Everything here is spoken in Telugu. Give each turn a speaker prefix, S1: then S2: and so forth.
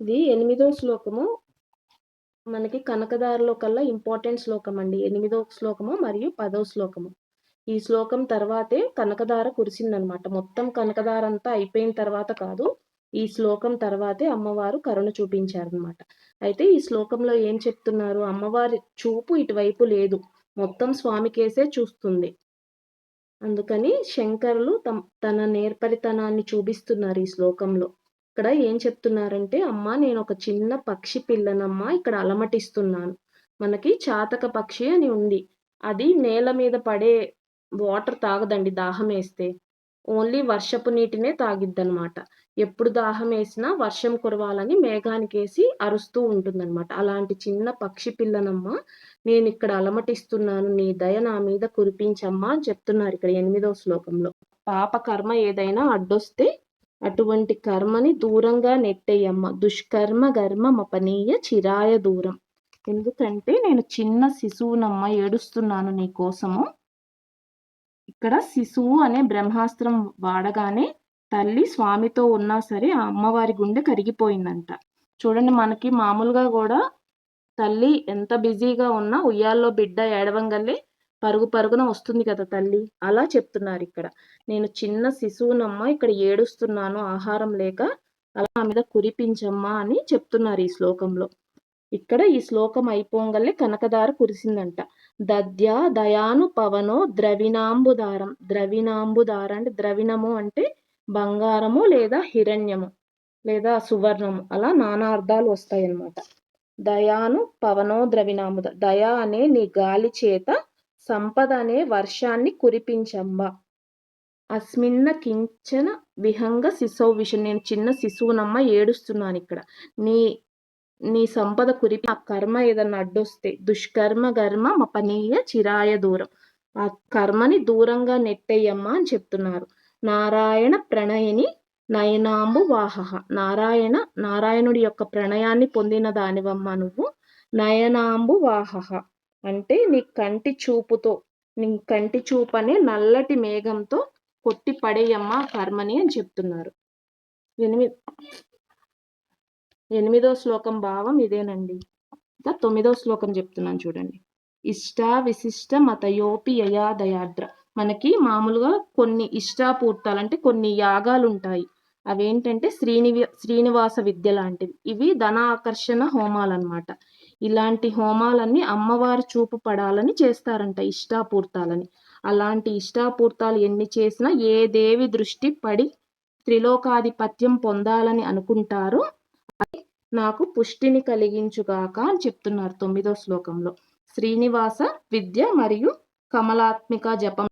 S1: ఇది 8వ శ్లోకము. మనకి కనకదారలో కల్లా ఇంపార్టెంట్ శ్లోకం అండి. 8వ శ్లోకము మరియు 10వ శ్లోకము. ఈ శ్లోకం తర్వాతే కనకదార కురిసిందనమాట. మొత్తం కనకదార అంతా అయిపోయిన తర్వాత కాదు, ఈ శ్లోకం తర్వాతే అమ్మవారు కరుణ చూపించారనమాట. అయితే ఈ శ్లోకంలో ఏం చెప్తున్నారు? అమ్మవారి చూపు ఇటువైపు లేదు, మొత్తం స్వామికేసే చూస్తుంది. అందుకని శంకరులు తన నేర్పరితనాన్ని చూపిస్తున్నారు ఈ శ్లోకంలో. ఇక్కడ ఏం చెప్తున్నారంటే, అమ్మ నేను ఒక చిన్న పక్షి పిల్లనమ్మా, ఇక్కడ అలమటిస్తున్నాను. మనకి చాతక పక్షి అని ఉంది. అది నేల మీద పడే వాటర్ తాగదండి దాహం వేస్తే. ఓన్లీ వర్షపు నీటినే తాగిద్దనమాట. ఎప్పుడు దాహం వేసినా వర్షం కురవాలని మేఘానికేసి అరుస్తూ ఉంటుందన్నమాట. అలాంటి చిన్న పక్షి పిల్లనమ్మ, నేను ఇక్కడ అలమటిస్తున్నాను, నీ దయ నా మీద కురిపించమ్మా అని చెప్తున్నారు ఇక్కడ 8వ శ్లోకంలో. పాప కర్మ ఏదైనా అడ్డొస్తే అటువంటి కర్మని దూరంగా నెట్టేయమ్మ. దుష్కర్మ గర్మ మపనీయ చిరాయ దూరం. ఎందుకంటే నేను చిన్న శిశువునమ్మ, ఏడుస్తున్నాను నీ కోసము. ఇక్కడ శిశువు అనే బ్రహ్మాస్త్రం వాడగానే తల్లి స్వామితో ఉన్నా సరే ఆ అమ్మవారి గుండె కరిగిపోయిందంట. చూడండి, మనకి మామూలుగా కూడా తల్లి ఎంత బిజీగా ఉన్నా ఉయ్యాల్లో బిడ్డ ఏడవంగల్లే పరుగు పరుగున వస్తుంది కదా తల్లి. అలా చెప్తున్నారు ఇక్కడ. నేను చిన్న శిశువునమ్మ, ఇక్కడ ఏడుస్తున్నాను ఆహారం లేక, అలా నా మీద కురిపించమ్మా అని చెప్తున్నారు ఈ శ్లోకంలో. ఇక్కడ ఈ శ్లోకం అయిపోగలే కనకదార కురిసిందంట. దద్యా దయాను పవనో ద్రవిణాంబుదారం. ద్రవిణాంబుదార అంటే ద్రవిణము అంటే బంగారము లేదా హిరణ్యము లేదా సువర్ణము, అలా నానా అర్థాలు వస్తాయి అన్నమాట. దయాను పవనో ద్రవిణాంబుద, దయా అనే నీ గాలి చేత సంపద అనే వర్షాన్ని కురిపించమ్మా. అస్మిన్న కించన విహంగ శిశౌ విషం, నేను చిన్న శిశువునమ్మ ఏడుస్తున్నాను ఇక్కడ. నీ సంపద కురిపి ఆ కర్మ ఏదన్నా అడ్డొస్తే, దుష్కర్మ గర్మ మపనీయ చిరాయ దూరం, ఆ కర్మని దూరంగా నెట్టేయమ్మా అని చెప్తున్నారు. నారాయణ ప్రణయిని నయనాంబు వాహ, నారాయణుడి యొక్క ప్రణయాన్ని పొందిన దానివమ్మ నువ్వు. నయనాంబు వాహ అంటే నీ కంటి చూపు అనే నల్లటి మేఘంతో కొట్టి పడేయమ్మా కర్మని అని చెప్తున్నారు. 8వ శ్లోకం భావం ఇదేనండి. ఇంకా 9వ శ్లోకం చెప్తున్నాను చూడండి. ఇష్టా విశిష్ట మతయోపి యయా దయాద్ర. మనకి మామూలుగా కొన్ని ఇష్టాపూర్తాలు అంటే కొన్ని యాగాలు ఉంటాయి. అవేంటంటే శ్రీనివాస విద్య లాంటివి. ఇవి ధన ఆకర్షణ హోమాలు అన్నమాట. ఇలాంటి హోమాలన్నీ అమ్మవారి చూపు పడాలని చేస్తారంట, ఇష్టాపూర్తాలని. అలాంటి ఇష్టాపూర్తాలు ఎన్ని చేసినా ఏ దేవి దృష్టి పడి త్రిలోకాధిపత్యం పొందాలని అనుకుంటారో నాకు పుష్టిని కలిగించుగాక అని చెప్తున్నారు 9వ శ్లోకంలో. శ్రీనివాస విద్య మరియు కమలాత్మిక జపం